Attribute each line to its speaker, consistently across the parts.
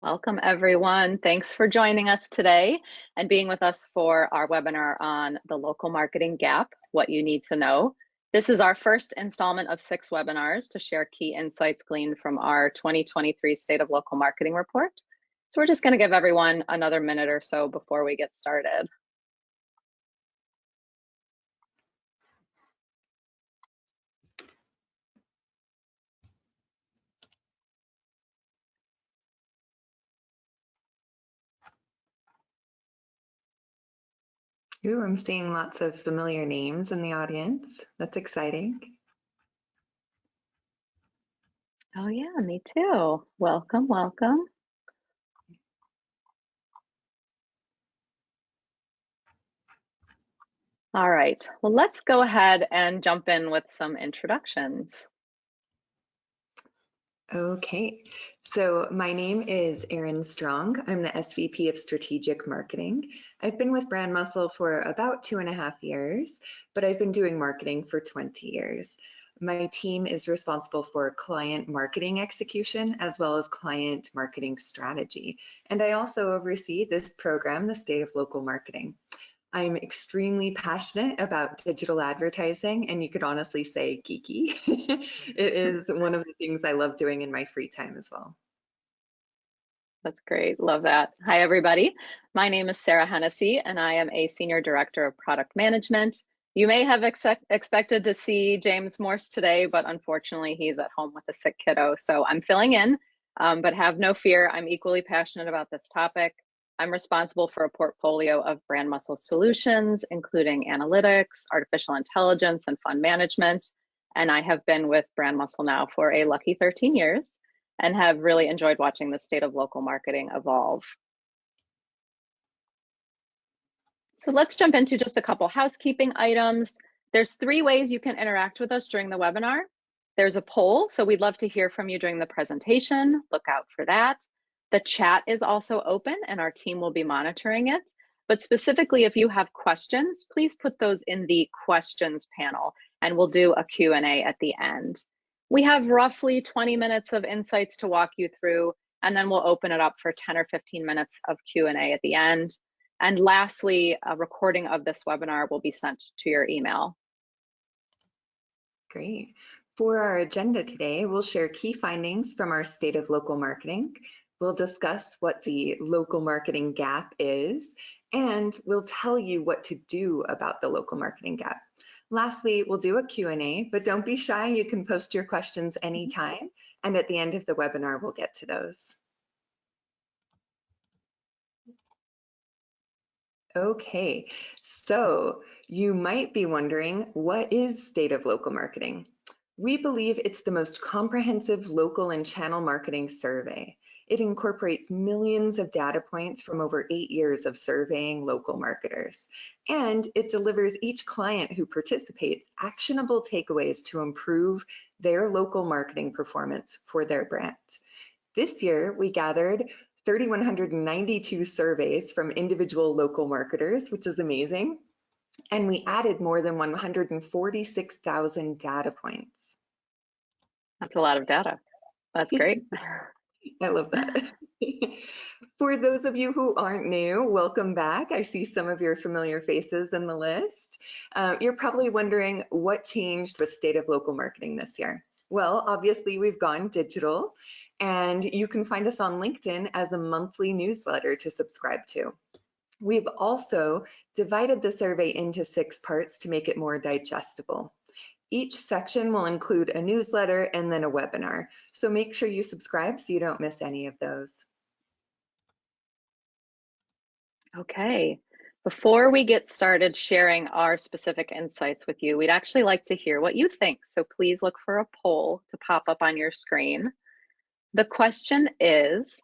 Speaker 1: Welcome, everyone. Thanks for joining us today and being with us for our webinar on the local marketing gap, what you need to know. This is our first installment of 6 webinars to share key insights gleaned from our 2023 State of Local Marketing Report. So we're just going to give everyone another minute or so before we get started.
Speaker 2: Ooh, I'm seeing lots of familiar names in the audience. That's exciting.
Speaker 1: Oh yeah, me too. Welcome, welcome. All right, well, let's go ahead and jump in with some introductions.
Speaker 2: Okay, so my name is Erin Strong. I'm the SVP of Strategic Marketing. I've been with BrandMuscle for about 2.5 years, but I've been doing marketing for 20 years. My team is responsible for client marketing execution as well as client marketing strategy. And I also oversee this program, the State of Local Marketing. I'm extremely passionate about digital advertising, and you could honestly say geeky. It is one of the things I love doing in my free time as well.
Speaker 1: That's great. Love that. Hi, everybody. My name is Sarah Hennessy, and I am a Senior Director of Product Management. You may have expected to see James Morse today, but unfortunately, he's at home with a sick kiddo. So I'm filling in, but have no fear. I'm equally passionate about this topic. I'm responsible for a portfolio of BrandMuscle solutions, including analytics, artificial intelligence, and fund management. And I have been with BrandMuscle now for a lucky 13 years and have really enjoyed watching the state of local marketing evolve. So let's jump into just a couple housekeeping items. There's 3 ways you can interact with us during the webinar. There's a poll, so we'd love to hear from you during the presentation. Look out for that. The chat is also open and our team will be monitoring it. But specifically, if you have questions, please put those in the questions panel and we'll do a Q&A at the end. We have roughly 20 minutes of insights to walk you through, and then we'll open it up for 10 or 15 minutes of Q&A at the end. And lastly, a recording of this webinar will be sent to your email.
Speaker 2: Great. For our agenda today, we'll share key findings from our State of Local Marketing. We'll discuss what the local marketing gap is, and we'll tell you what to do about the local marketing gap. Lastly, we'll do a Q&A, but don't be shy. You can post your questions anytime, and at the end of the webinar, we'll get to those. Okay, so you might be wondering, what is State of Local Marketing? We believe it's the most comprehensive local and channel marketing survey. It incorporates millions of data points from over 8 years of surveying local marketers. And it delivers each client who participates actionable takeaways to improve their local marketing performance for their brand. This year, we gathered 3,192 surveys from individual local marketers, which is amazing. And we added more than 146,000 data points.
Speaker 1: That's a lot of data. That's great.
Speaker 2: I love that. For those of you who aren't new, welcome back. I see some of your familiar faces in the list. You're probably wondering what changed with State of Local Marketing this year. Well, obviously we've gone digital, and you can find us on LinkedIn as a monthly newsletter to subscribe to. We've also divided the survey into 6 parts to make it more digestible. Each section will include a newsletter and then a webinar, so make sure you subscribe so you don't miss any of those.
Speaker 1: Okay, before we get started sharing our specific insights with you, we'd actually like to hear what you think. So please look for a poll to pop up on your screen. The question is,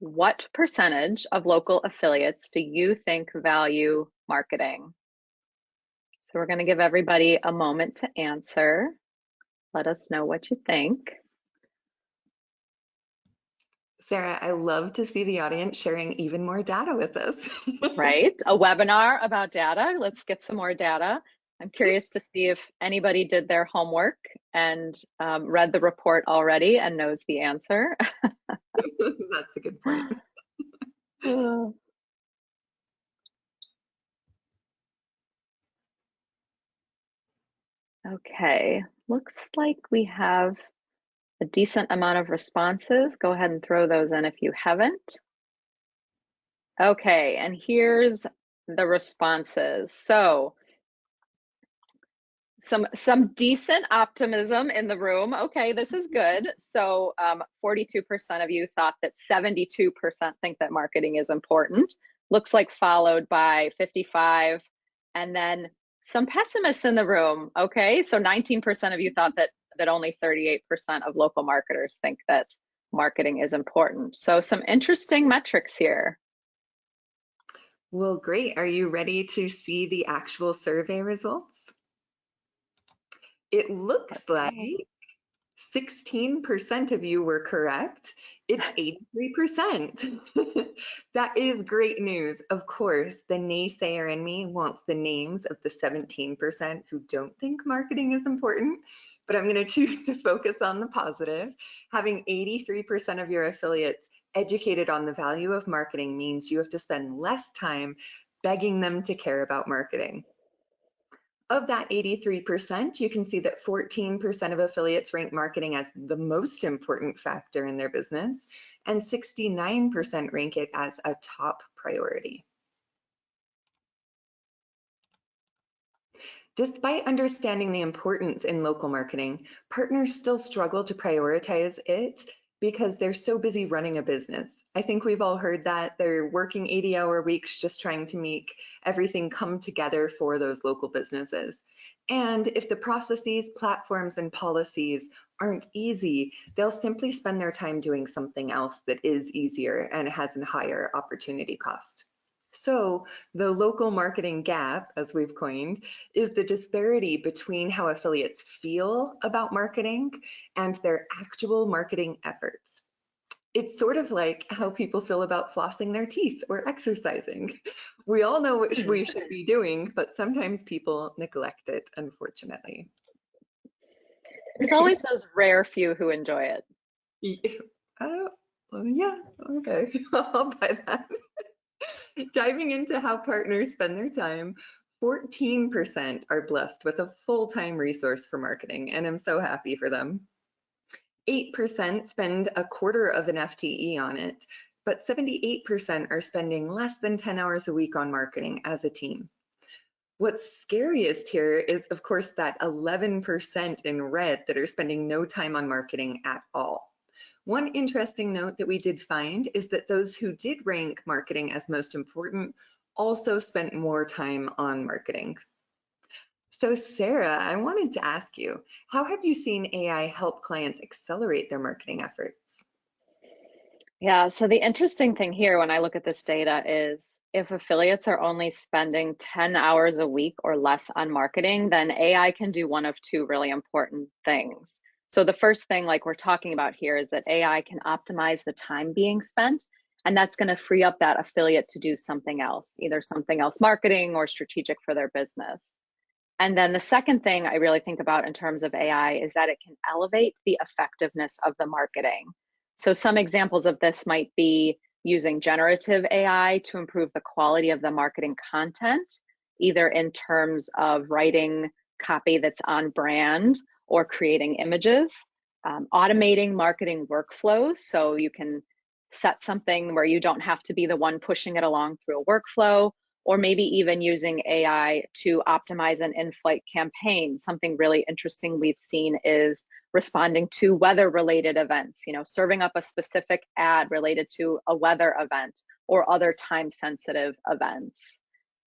Speaker 1: what percentage of local affiliates do you think value marketing? So we're going to give everybody a moment to answer. Let us know what you think.
Speaker 2: Sarah, I love to see the audience sharing even more data with us.
Speaker 1: Right, a webinar about data. Let's get some more data. I'm curious to see if anybody did their homework and read the report already and knows the answer.
Speaker 2: That's a good point.
Speaker 1: Okay, looks like we have a decent amount of responses. Go ahead and throw those in if you haven't. Okay, and here's the responses. So some decent optimism in the room. Okay, this is good. So 42% of you thought that 72% think that marketing is important. Looks like followed by 55, and then some pessimists in the room. Okay, so 19% of you thought that only 38% of local marketers think that marketing is important. So some interesting metrics here.
Speaker 2: Well, great. Are you ready to see the actual survey results? It looks like 16% of you were correct. It's 83%. That is great news. Of course, the naysayer in me wants the names of the 17% who don't think marketing is important, but I'm going to choose to focus on the positive. Having 83% of your affiliates educated on the value of marketing means you have to spend less time begging them to care about marketing. Of that 83%, you can see that 14% of affiliates rank marketing as the most important factor in their business, and 69% rank it as a top priority. Despite understanding the importance in local marketing, partners still struggle to prioritize it because they're so busy running a business. I think we've all heard that they're working 80-hour weeks just trying to make everything come together for those local businesses. And if the processes, platforms, and policies aren't easy, they'll simply spend their time doing something else that is easier and has a higher opportunity cost. So the local marketing gap, as we've coined, is the disparity between how affiliates feel about marketing and their actual marketing efforts. It's sort of like how people feel about flossing their teeth or exercising. We all know what we should be doing, but sometimes people neglect it, unfortunately.
Speaker 1: There's always those rare few who enjoy it.
Speaker 2: Yeah, okay, I'll buy that. Diving into how partners spend their time, 14% are blessed with a full-time resource for marketing, and I'm so happy for them. 8% spend a quarter of an FTE on it, but 78% are spending less than 10 hours a week on marketing as a team. What's scariest here is, of course, that 11% in red that are spending no time on marketing at all. One interesting note that we did find is that those who did rank marketing as most important also spent more time on marketing. So Sarah, I wanted to ask you, how have you seen AI help clients accelerate their marketing efforts?
Speaker 1: Yeah, so the interesting thing here when I look at this data is if affiliates are only spending 10 hours a week or less on marketing, then AI can do one of two really important things. So the first thing, like we're talking about here, is that AI can optimize the time being spent, and that's going to free up that affiliate to do something else, either something else marketing or strategic for their business. And then the second thing I really think about in terms of AI is that it can elevate the effectiveness of the marketing. So some examples of this might be using generative AI to improve the quality of the marketing content, either in terms of writing copy that's on brand or creating images, automating marketing workflows. So you can set something where you don't have to be the one pushing it along through a workflow, or maybe even using AI to optimize an in-flight campaign. Something really interesting we've seen is responding to weather-related events, serving up a specific ad related to a weather event or other time-sensitive events.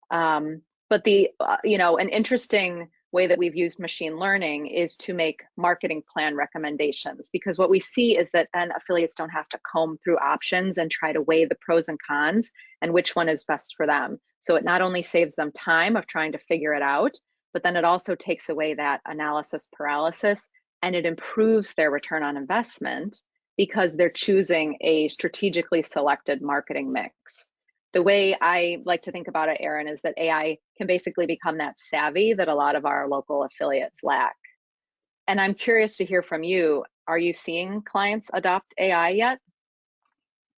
Speaker 1: But an interesting way that we've used machine learning is to make marketing plan recommendations, because what we see is that then affiliates don't have to comb through options and try to weigh the pros and cons and which one is best for them. So it not only saves them time of trying to figure it out, but then it also takes away that analysis paralysis, and it improves their return on investment because they're choosing a strategically selected marketing mix. The way I like to think about it, Erin, is that AI can basically become that savvy that a lot of our local affiliates lack. And I'm curious to hear from you. Are you seeing clients adopt AI yet?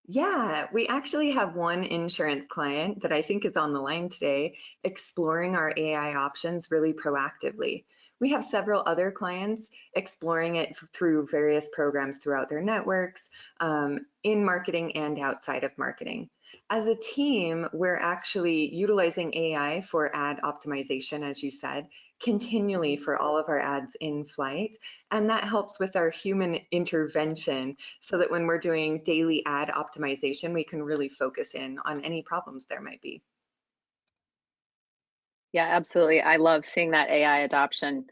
Speaker 2: Yeah, we actually have one insurance client that I think is on the line today exploring our AI options really proactively. We have several other clients exploring it through various programs throughout their networks, in marketing and outside of marketing. As a team, we're actually utilizing AI for ad optimization, as you said, continually for all of our ads in flight. And that helps with our human intervention so that when we're doing daily ad optimization, we can really focus in on any problems there might be.
Speaker 1: Yeah, absolutely. I love seeing that AI adoption.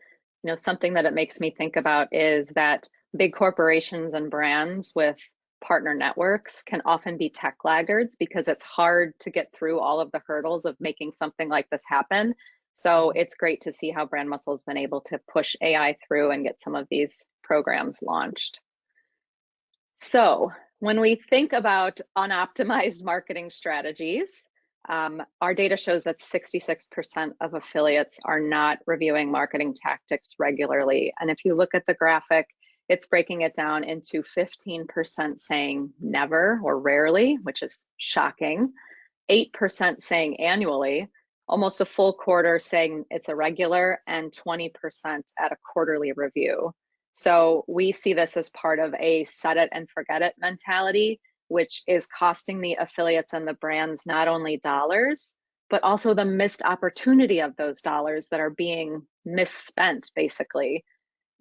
Speaker 1: You know, something that it makes me think about is that big corporations and brands with partner networks can often be tech laggards because it's hard to get through all of the hurdles of making something like this happen. So it's great to see how Brand Muscle has been able to push AI through and get some of these programs launched. So when we think about unoptimized marketing strategies, our data shows that 66% of affiliates are not reviewing marketing tactics regularly. And if you look at the graphic, it's breaking it down into 15% saying never or rarely, which is shocking, 8% saying annually, almost a full quarter saying it's a regular, and 20% at a quarterly review. So we see this as part of a set it and forget it mentality, which is costing the affiliates and the brands not only dollars, but also the missed opportunity of those dollars that are being misspent, basically.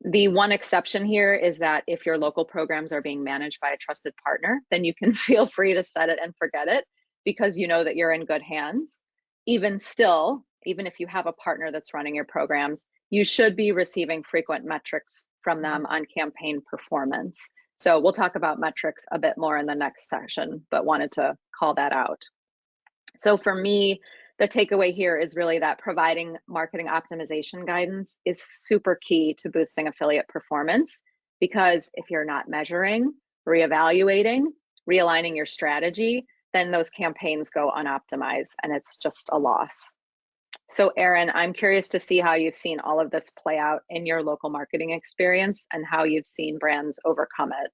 Speaker 1: The one exception here is that if your local programs are being managed by a trusted partner, then you can feel free to set it and forget it because you know that you're in good hands. Even still, even if you have a partner that's running your programs, you should be receiving frequent metrics from them on campaign performance. So we'll talk about metrics a bit more in the next session, but wanted to call that out. So for me, the takeaway here is really that providing marketing optimization guidance is super key to boosting affiliate performance, because if you're not measuring, reevaluating, realigning your strategy, then those campaigns go unoptimized and it's just a loss. So Erin, I'm curious to see how you've seen all of this play out in your local marketing experience and how you've seen brands overcome it.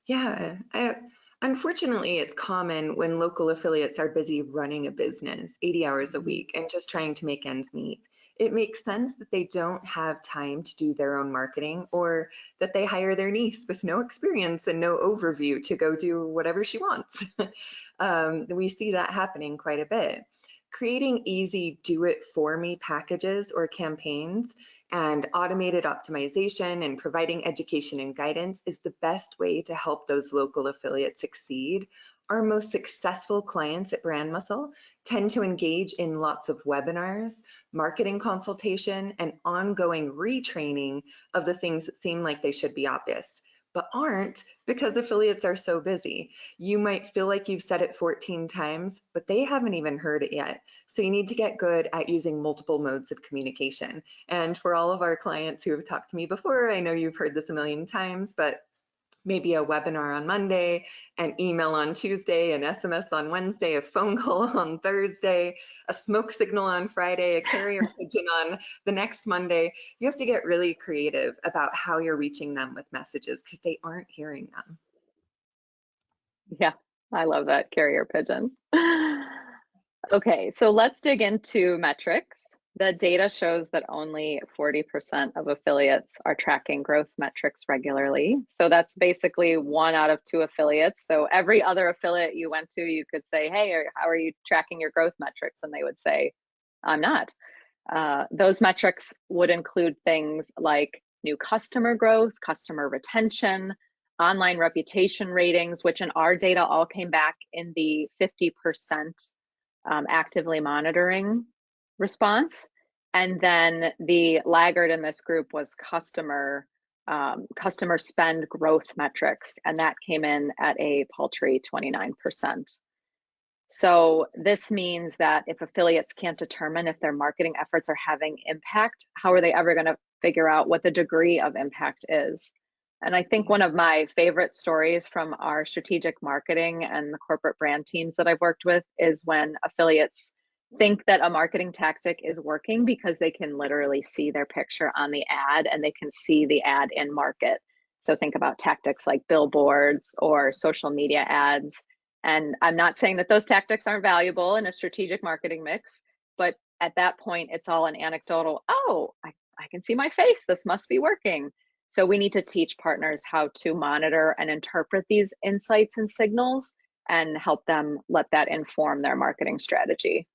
Speaker 2: Yeah, unfortunately, it's common when local affiliates are busy running a business 80 hours a week and just trying to make ends meet. It makes sense that they don't have time to do their own marketing, or that they hire their niece with no experience and no overview to go do whatever she wants. We see that happening quite a bit. Creating easy do it for me packages or campaigns and automated optimization and providing education and guidance is the best way to help those local affiliates succeed. Our most successful clients at BrandMuscle tend to engage in lots of webinars, marketing consultation, and ongoing retraining of the things that seem like they should be obvious, but aren't, because affiliates are so busy. You might feel like you've said it 14 times, but they haven't even heard it yet. So you need to get good at using multiple modes of communication. And for all of our clients who have talked to me before, I know you've heard this a million times, but maybe a webinar on Monday, an email on Tuesday, an SMS on Wednesday, a phone call on Thursday, a smoke signal on Friday, a carrier pigeon on the next Monday. You have to get really creative about how you're reaching them with messages because they aren't hearing them.
Speaker 1: Yeah, I love that carrier pigeon. Okay, so let's dig into metrics. The data shows that only 40% of affiliates are tracking growth metrics regularly. So that's basically 1 out of 2 affiliates. So every other affiliate you went to, you could say, hey, how are you tracking your growth metrics? And they would say, I'm not. Those metrics would include things like new customer growth, customer retention, online reputation ratings, which in our data all came back in the 50% actively monitoring response. And then the laggard in this group was customer spend growth metrics, and that came in at a paltry 29%. So this means that if affiliates can't determine if their marketing efforts are having impact, how are they ever going to figure out what the degree of impact is? And I think one of my favorite stories from our strategic marketing and the corporate brand teams that I've worked with is when affiliates think that a marketing tactic is working because they can literally see their picture on the ad and they can see the ad in market. So think about tactics like billboards or social media ads. And I'm not saying that those tactics aren't valuable in a strategic marketing mix, but at that point, it's all an anecdotal, oh, I can see my face, this must be working. So we need to teach partners how to monitor and interpret these insights and signals and help them let that inform their marketing strategy.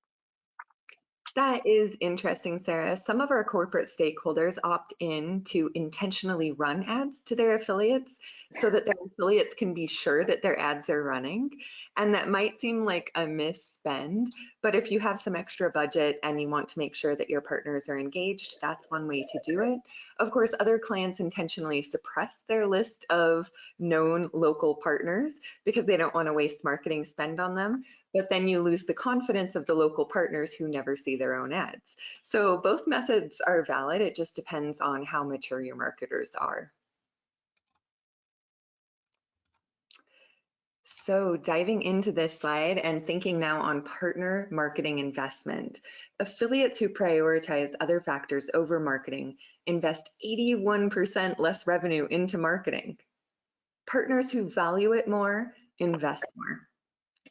Speaker 2: That is interesting, Sarah. Some of our corporate stakeholders opt in to intentionally run ads to their affiliates so that their affiliates can be sure that their ads are running. And that might seem like a misspend, but if you have some extra budget and you want to make sure that your partners are engaged, that's one way to do it. Of course, other clients intentionally suppress their list of known local partners because they don't want to waste marketing spend on them. But then you lose the confidence of the local partners who never see their own ads. So both methods are valid. It just depends on how mature your marketers are. So diving into this slide and thinking now on partner marketing investment, affiliates who prioritize other factors over marketing invest 81% less revenue into marketing. Partners who value it more invest more.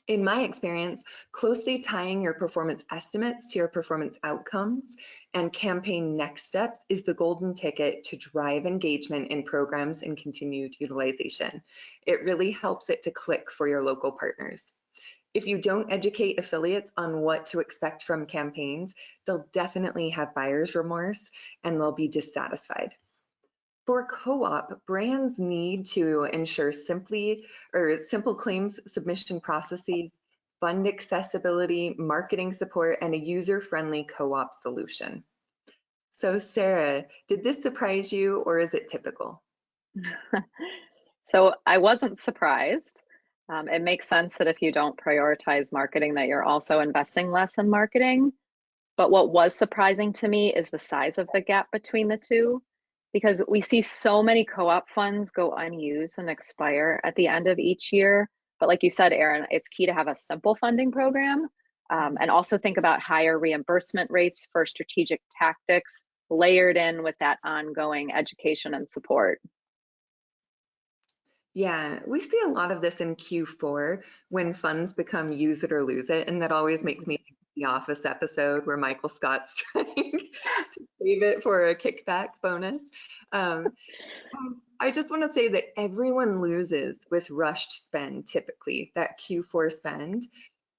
Speaker 2: In my experience, closely tying your performance estimates to your performance outcomes and campaign next steps is the golden ticket to drive engagement in programs and continued utilization. It really helps it to click for your local partners. If you don't educate affiliates on what to expect from campaigns, they'll definitely have buyer's remorse and they'll be dissatisfied. For co-op, brands need to ensure simple claims submission processes, fund accessibility, marketing support, and a user-friendly co-op solution. So Sarah, did this surprise you or is it typical?
Speaker 1: So I wasn't surprised. It makes sense that if you don't prioritize marketing, that you're also investing less in marketing. But what was surprising to me is the size of the gap between the two, because we see so many co-op funds go unused and expire at the end of each year. But like you said, Erin, it's key to have a simple funding program, and also think about higher reimbursement rates for strategic tactics layered in with that ongoing education and support.
Speaker 2: Yeah, we see a lot of this in Q4 when funds become use it or lose it. And that always makes me think of the Office episode where Michael Scott's trying to save it for a kickback bonus. Um, I just want to say that everyone loses with rushed spend, typically, that Q4 spend.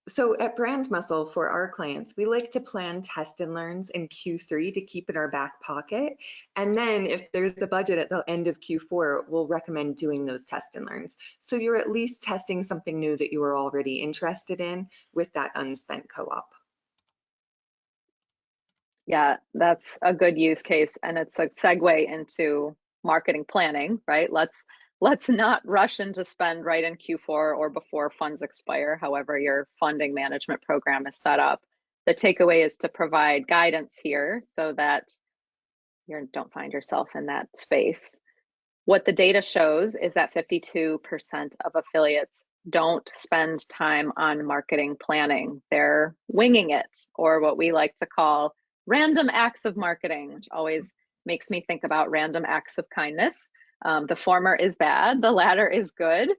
Speaker 2: So at BrandMuscle, for our clients, we like to plan test and learns in Q3 to keep in our back pocket. And then if there's a budget at the end of Q4, we'll recommend doing those test and learns. So you're at least testing something new that you were already interested in with that unspent co-op.
Speaker 1: Yeah, that's a good use case, and it's a segue into marketing planning, right? Let's not rush into spend right in Q4 or before funds expire, however your funding management program is set up. The takeaway is to provide guidance here so that you don't find yourself in that space. What the data shows is that 52% of affiliates don't spend time on marketing planning. They're winging it, or what we like to call random acts of marketing, which always makes me think about random acts of kindness. The former is bad, the latter is good.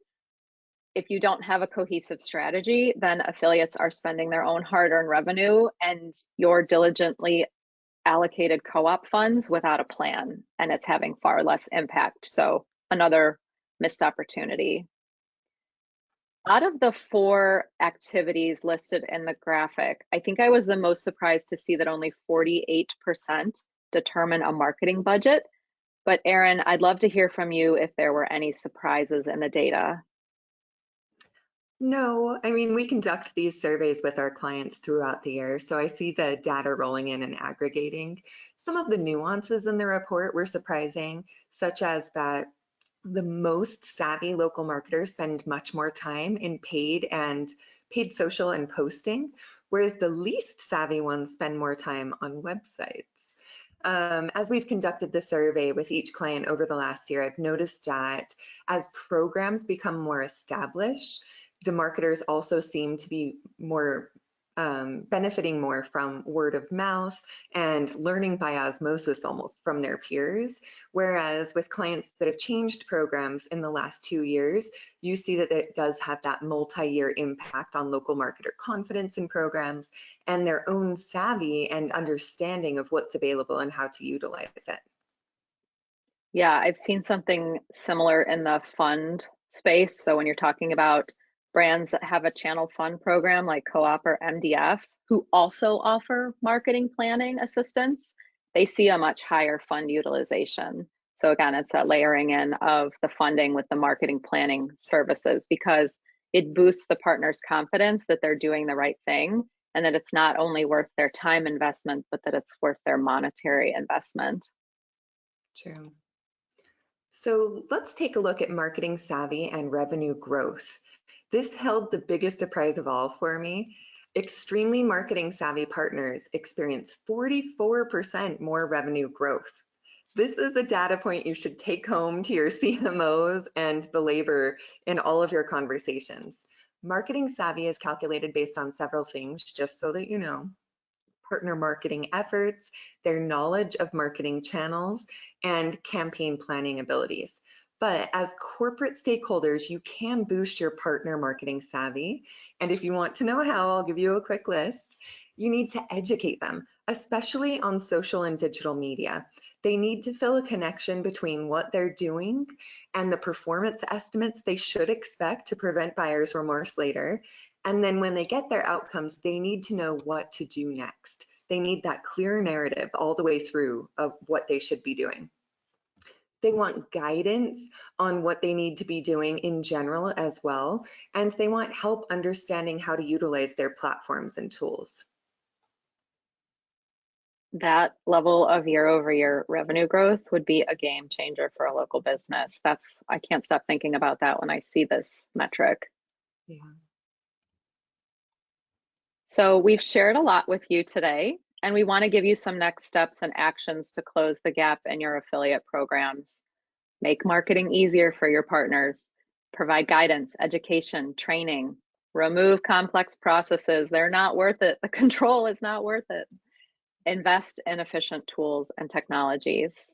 Speaker 1: If you don't have a cohesive strategy, then affiliates are spending their own hard-earned revenue and your diligently allocated co-op funds without a plan, and it's having far less impact. So another missed opportunity. Out of the 4 activities listed in the graphic, I think I was the most surprised to see that only 48% determine a marketing budget. But Erin, I'd love to hear from you if there were any surprises in the data.
Speaker 2: No, I mean, we conduct these surveys with our clients throughout the year, so I see the data rolling in and aggregating. Some of the nuances in the report were surprising, such as that the most savvy local marketers spend much more time in paid social and posting, whereas the least savvy ones spend more time on websites. As we've conducted the survey with each client over the last year, I've noticed that as programs become more established, the marketers also seem to be more benefiting more from word of mouth and learning by osmosis almost from their peers. Whereas with clients that have changed programs in the last 2 years, you see that it does have that multi-year impact on local marketer confidence in programs and their own savvy and understanding of what's available and how to utilize it.
Speaker 1: Yeah, I've seen something similar in the fund space. So when you're talking about brands that have a channel fund program like Co-op or MDF, who also offer marketing planning assistance, they see a much higher fund utilization. So again, it's that layering in of the funding with the marketing planning services because it boosts the partner's confidence that they're doing the right thing and that it's not only worth their time investment, but that it's worth their monetary investment.
Speaker 2: True. So let's take a look at marketing savvy and revenue growth. This held the biggest surprise of all for me. Extremely marketing savvy partners experience 44% more revenue growth. This is the data point you should take home to your CMOs and belabor in all of your conversations. Marketing savvy is calculated based on several things, just so that you know. Partner marketing efforts, their knowledge of marketing channels, and campaign planning abilities. But as corporate stakeholders, you can boost your partner marketing savvy. And if you want to know how, I'll give you a quick list. You need to educate them, especially on social and digital media. They need to feel a connection between what they're doing and the performance estimates they should expect to prevent buyer's remorse later. And then when they get their outcomes, they need to know what to do next. They need that clear narrative all the way through of what they should be doing. They want guidance on what they need to be doing in general as well. And they want help understanding how to utilize their platforms and tools.
Speaker 1: That level of year-over-year revenue growth would be a game changer for a local business. I can't stop thinking about that when I see this metric.
Speaker 2: Yeah.
Speaker 1: So we've shared a lot with you today, and we want to give you some next steps and actions to close the gap in your affiliate programs. Make marketing easier for your partners. Provide guidance, education, training. Remove complex processes. They're not worth it. The control is not worth it. Invest in efficient tools and technologies.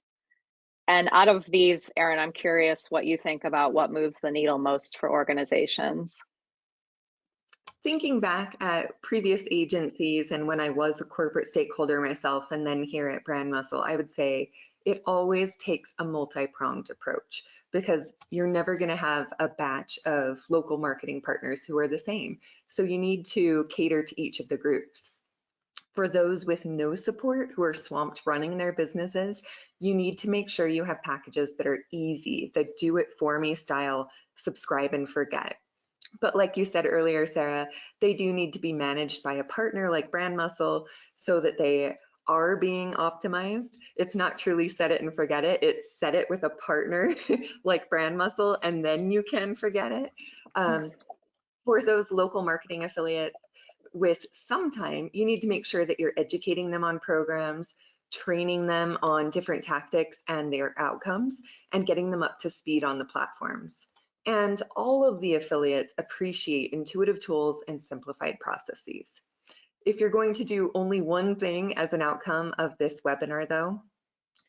Speaker 1: And out of these, Erin, I'm curious what you think about what moves the needle most for organizations.
Speaker 2: Thinking back at previous agencies and when I was a corporate stakeholder myself and then here at BrandMuscle, I would say it always takes a multi-pronged approach because you're never going to have a batch of local marketing partners who are the same. So you need to cater to each of the groups. For those with no support who are swamped running their businesses, you need to make sure you have packages that are easy, that do it for me style, subscribe and forget. But like you said earlier, Sarah, they do need to be managed by a partner like BrandMuscle so that they are being optimized. It's not truly set it and forget it. It's set it with a partner like BrandMuscle, and then you can forget it. For those local marketing affiliates with some time, you need to make sure that you're educating them on programs, training them on different tactics and their outcomes, and getting them up to speed on the platforms. And all of the affiliates appreciate intuitive tools and simplified processes. If you're going to do only one thing as an outcome of this webinar though,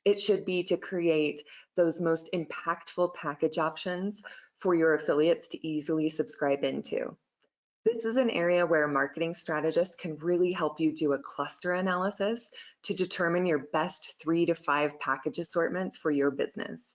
Speaker 2: it should be to create those most impactful package options for your affiliates to easily subscribe into. This is an area where marketing strategists can really help you do a cluster analysis to determine your best 3 to 5 package assortments for your business.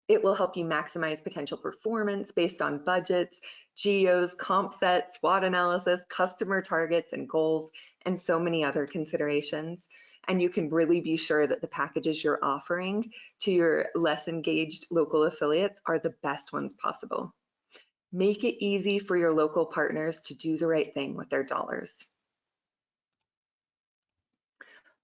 Speaker 2: It will help you maximize potential performance based on budgets, geos, comp sets, SWOT analysis, customer targets and goals, and so many other considerations. And you can really be sure that the packages you're offering to your less engaged local affiliates are the best ones possible. Make it easy for your local partners to do the right thing with their dollars.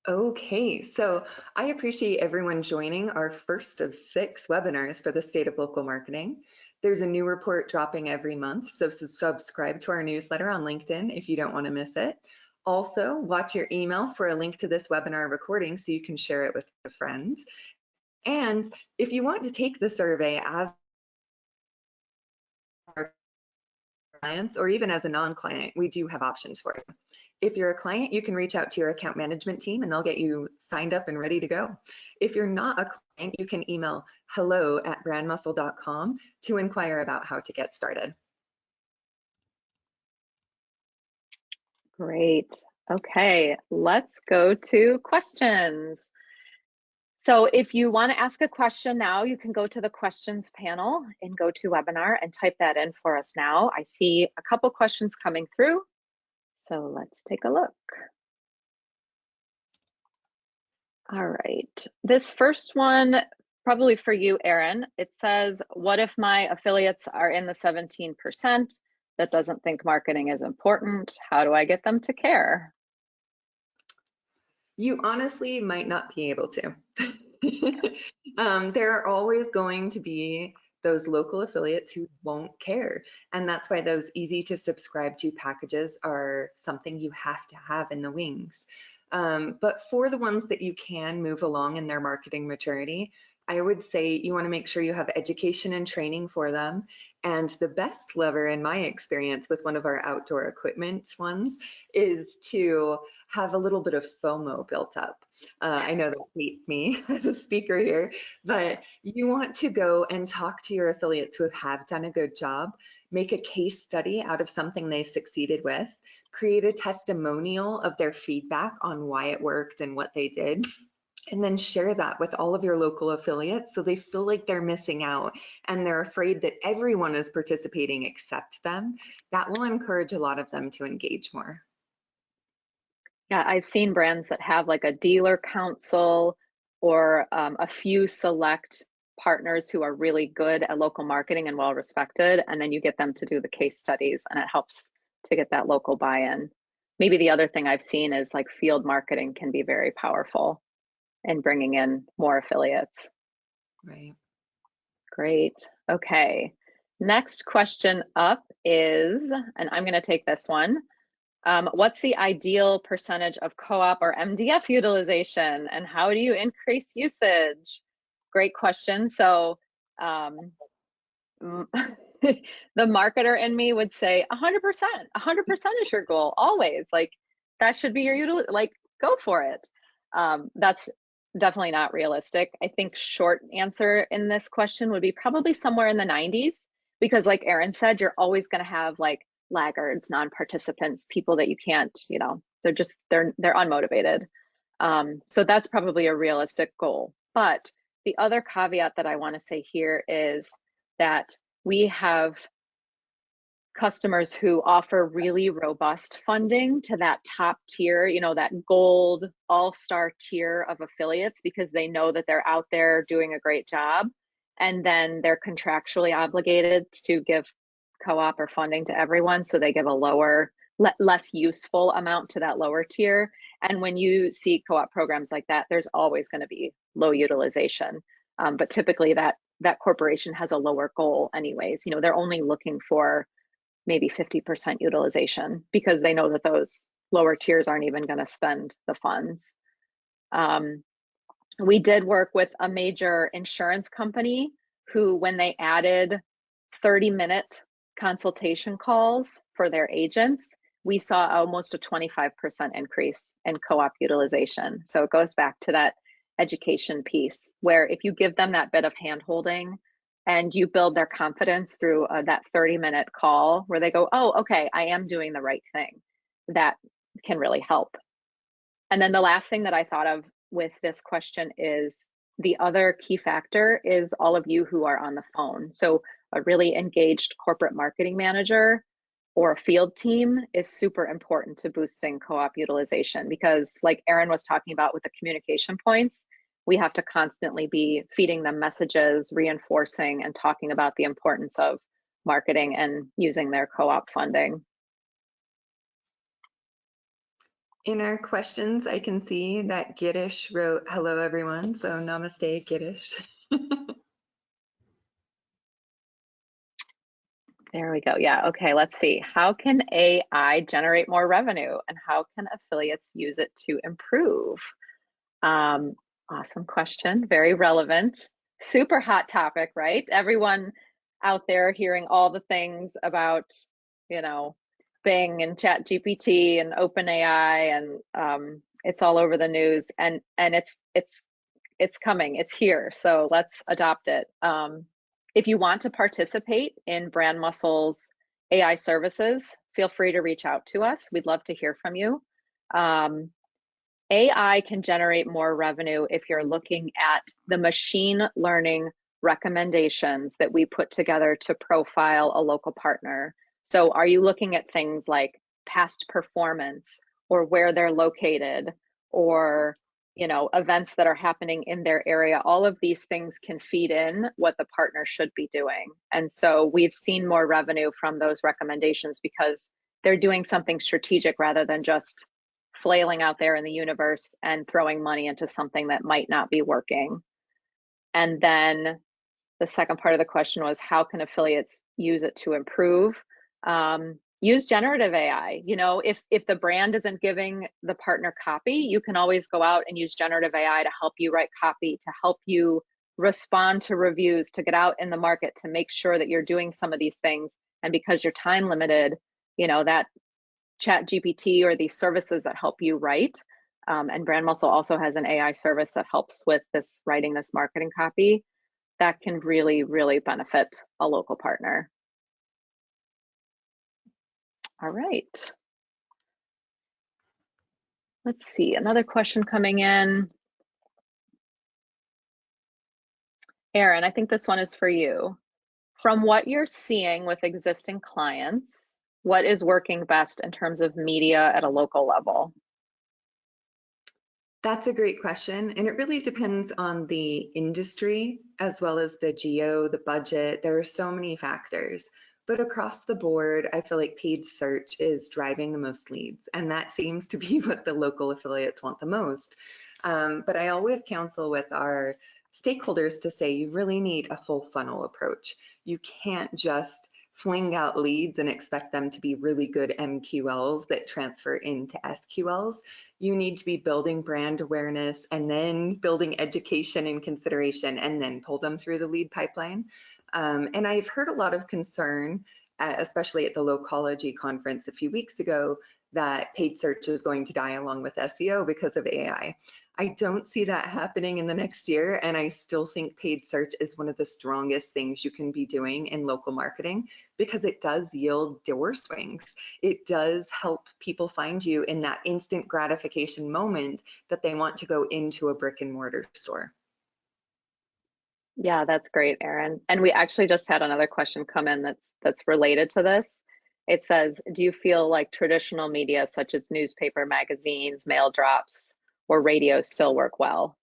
Speaker 2: Okay, so I appreciate everyone joining our first of 6 webinars for the state of local marketing. There's a new report dropping every month, so subscribe to our newsletter on LinkedIn if you don't want to miss it. Also, watch your email for a link to this webinar recording so you can share it with a friend. And if you want to take the survey as clients, or even as a non-client, we do have options for you. If you're a client, you can reach out to your account management team and they'll get you signed up and ready to go. If you're not a client, you can email hello@brandmuscle.com to inquire about how to get started.
Speaker 1: Great. Okay, let's go to questions. So if you want to ask a question now, you can go to the questions panel in GoToWebinar and type that in for us now. I see a couple questions coming through, so let's take a look. All right, this first one, probably for you, Erin. It says, what if my affiliates are in the 17% that doesn't think marketing is important? How do I get them to care?
Speaker 2: You honestly might not be able to. There are always going to be those local affiliates who won't care. And that's why those easy to subscribe to packages are something you have to have in the wings. But for the ones that you can move along in their marketing maturity, I would say you want to make sure you have education and training for them. And the best lever, in my experience with one of our outdoor equipment ones, is to have a little bit of FOMO built up. I know that dates me as a speaker here, but you want to go and talk to your affiliates who have done a good job, make a case study out of something they've succeeded with, create a testimonial of their feedback on why it worked and what they did, and then share that with all of your local affiliates so they feel like they're missing out and they're afraid that everyone is participating except them. That will encourage a lot of them to engage more.
Speaker 1: Yeah, I've seen brands that have like a dealer council or a few select partners who are really good at local marketing and well respected, and then you get them to do the case studies and it helps to get that local buy-in. Maybe the other thing I've seen is like field marketing can be very powerful in bringing in more affiliates.
Speaker 2: Right.
Speaker 1: Great. Okay. Next question up is, and I'm going to take this one. What's the ideal percentage of co-op or MDF utilization, and how do you increase usage? Great question. So the marketer in me would say 100%, 100% is your goal, always. Like that should be your like go for it. That's definitely not realistic. I think short answer in this question would be probably somewhere in the 90s, because like Erin said, you're always going to have like laggards, non-participants, people that you can't, you know, they're unmotivated. So that's probably a realistic goal. But the other caveat that I want to say here is that we have customers who offer really robust funding to that top tier, you know, that gold all-star tier of affiliates, because they know that they're out there doing a great job. And then they're contractually obligated to give co-op or funding to everyone. So they give a lower, less useful amount to that lower tier. And when you see co-op programs like that, there's always going to be low utilization. But typically that corporation has a lower goal anyways. You know, they're only looking for maybe 50% utilization because they know that those lower tiers aren't even going to spend the funds. We did work with a major insurance company who, when they added 30-minute consultation calls for their agents, we saw almost a 25% increase in co-op utilization. So it goes back to that education piece, where if you give them that bit of hand-holding and you build their confidence through that 30-minute call where they go, oh, okay, I am doing the right thing, that can really help. And then the last thing that I thought of with this question is the other key factor is all of you who are on the phone. So a really engaged corporate marketing manager or a field team is super important to boosting co-op utilization, because like Erin was talking about with the communication points, we have to constantly be feeding them messages, reinforcing and talking about the importance of marketing and using their co-op funding.
Speaker 2: In our questions, I can see that Giddish wrote, hello, everyone. So namaste, Giddish.
Speaker 1: There we go. Yeah. Okay. Let's see. How can AI generate more revenue, and how can affiliates use it to improve? Awesome question. Very relevant. Super hot topic, right? Everyone out there hearing all the things about you know, Bing and Chat GPT and OpenAI, and it's all over the news, and it's coming, it's here, so let's adopt it. If you want to participate in BrandMuscle's AI services, feel free to reach out to us. We'd love to hear from you. AI can generate more revenue if you're looking at the machine learning recommendations that we put together to profile a local partner. So are you looking at things like past performance, or where they're located, or events that are happening in their area? All of these things can feed in what the partner should be doing. And so we've seen more revenue from those recommendations because they're doing something strategic rather than just flailing out there in the universe and throwing money into something that might not be working. And then the second part of the question was, how can affiliates use it to improve? Use generative AI. If the brand isn't giving the partner copy, you can always go out and use generative AI to help you write copy, to help you respond to reviews, to get out in the market, to make sure that you're doing some of these things. And because you're time limited, that Chat GPT or these services that help you write, and BrandMuscle also has an AI service that helps with this writing this marketing copy, that can really, really benefit a local partner. All right. Let's see, another question coming in. Erin, I think this one is for you. From what you're seeing with existing clients, what is working best in terms of media at a local level?
Speaker 2: That's a great question, and it really depends on the industry as well as the geo, the budget. There are so many factors, but across the board, I feel like paid search is driving the most leads, and that seems to be what the local affiliates want the most. But I always counsel with our stakeholders to say you really need a full funnel approach. You can't just fling out leads and expect them to be really good MQLs that transfer into SQLs. You need to be building brand awareness and then building education and consideration, and then pull them through the lead pipeline. And I've heard a lot of concern, especially at the Locology conference a few weeks ago, that paid search is going to die along with SEO because of AI. I don't see that happening in the next year, and I still think paid search is one of the strongest things you can be doing in local marketing because it does yield door swings. It does help people find you in that instant gratification moment that they want to go into a brick and mortar store.
Speaker 1: Yeah, that's great, Erin. And we actually just had another question come in that's related to this. It says, do you feel like traditional media such as newspaper, magazines, mail drops, or radio still work well?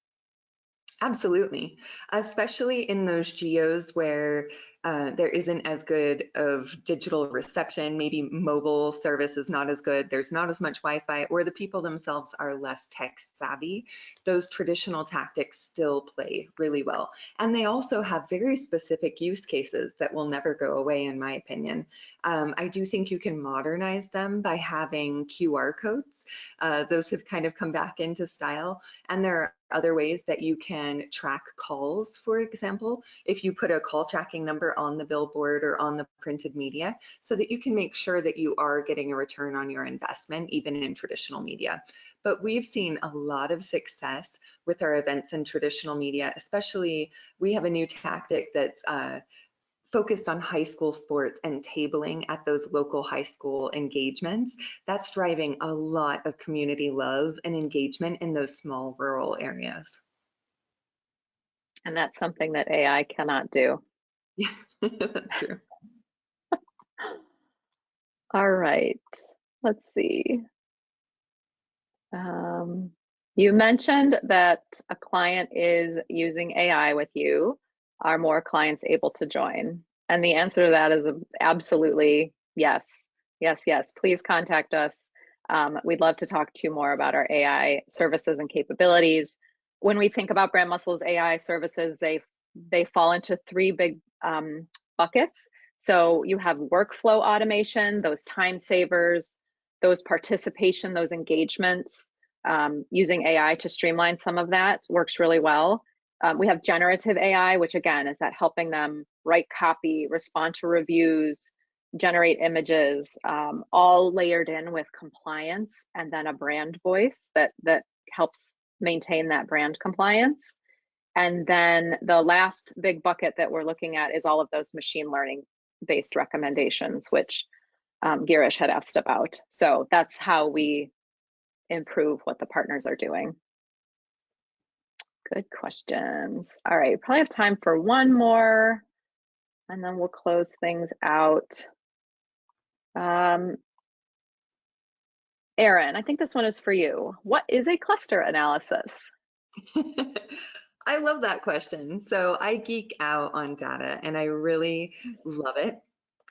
Speaker 2: Absolutely, especially in those geos where there isn't as good of digital reception, maybe mobile service is not as good, there's not as much Wi-Fi, or the people themselves are less tech savvy. Those traditional tactics still play really well. And they also have very specific use cases that will never go away, in my opinion. I do think you can modernize them by having QR codes. Those have kind of come back into style. And there are other ways that you can track calls, for example, if you put a call tracking number on the billboard or on the printed media, so that you can make sure that you are getting a return on your investment, even in traditional media. But we've seen a lot of success with our events in traditional media, especially we have a new tactic that's focused on high school sports and tabling at those local high school engagements. That's driving a lot of community love and engagement in those small rural areas.
Speaker 1: And that's something that AI cannot do.
Speaker 2: Yeah, that's true.
Speaker 1: All right, let's see. You mentioned that a client is using AI with you. Are more clients able to join? And the answer to that is absolutely yes. Yes, yes. Please contact us. We'd love to talk to you more about our AI services and capabilities. When we think about BrandMuscle's AI services, they fall into three big buckets. So you have workflow automation, those time savers, those participation, those engagements. Using AI to streamline some of that works really well. We have generative AI, which again is that helping them write copy, respond to reviews, generate images, all layered in with compliance and then a brand voice that helps maintain that brand compliance. And then the last big bucket that we're looking at is all of those machine learning based recommendations, which Girish had asked about. So that's how we improve what the partners are doing. Good questions. All right, probably have time for one more, and then we'll close things out. Erin, I think this one is for you. What is a cluster analysis?
Speaker 2: I love that question. So I geek out on data and I really love it.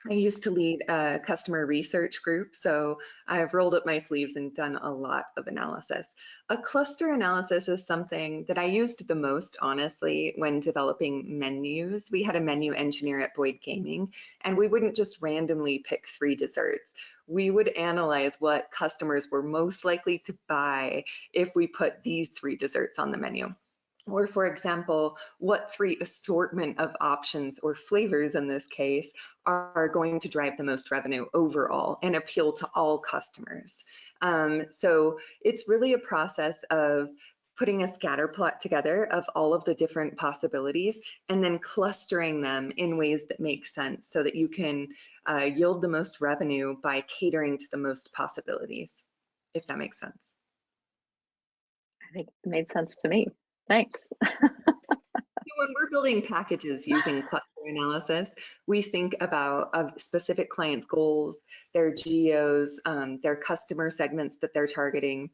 Speaker 2: I used to lead a customer research group, so I've rolled up my sleeves and done a lot of analysis. A cluster analysis is something that I used the most, honestly, when developing menus. We had a menu engineer at Boyd Gaming, and we wouldn't just randomly pick 3 desserts. We would analyze what customers were most likely to buy if we put these 3 desserts on the menu. Or for example, what 3 assortment of options or flavors in this case are going to drive the most revenue overall and appeal to all customers. So it's really a process of putting a scatter plot together of all of the different possibilities and then clustering them in ways that make sense so that you can yield the most revenue by catering to the most possibilities, if that makes sense.
Speaker 1: I think it made sense to me. Thanks.
Speaker 2: When we're building packages using cluster analysis, we think about a specific client's goals, their geos, their customer segments that they're targeting.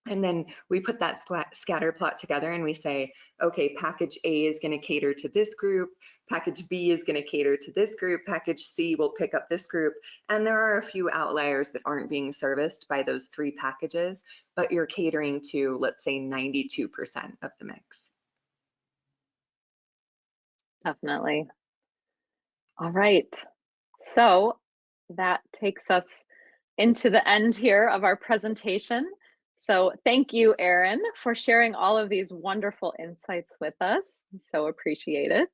Speaker 2: And then we put that scatter plot together and we say, okay, package A is going to cater to this group, package B is going to cater to this group, package C will pick up this group. And there are a few outliers that aren't being serviced by those 3 packages, but you're catering to, let's say, 92% of the mix.
Speaker 1: Definitely. All right. So that takes us into the end here of our presentation. So thank you, Erin, for sharing all of these wonderful insights with us. So appreciate it.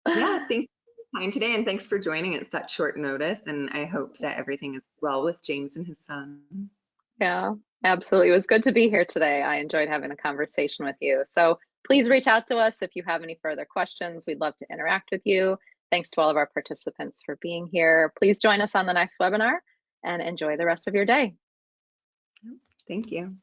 Speaker 2: Yeah, thank you for your time today, and thanks for joining at such short notice. And I hope that everything is well with James and his son.
Speaker 1: Yeah, absolutely. It was good to be here today. I enjoyed having the conversation with you. So please reach out to us if you have any further questions. We'd love to interact with you. Thanks to all of our participants for being here. Please join us on the next webinar and enjoy the rest of your day.
Speaker 2: Thank you.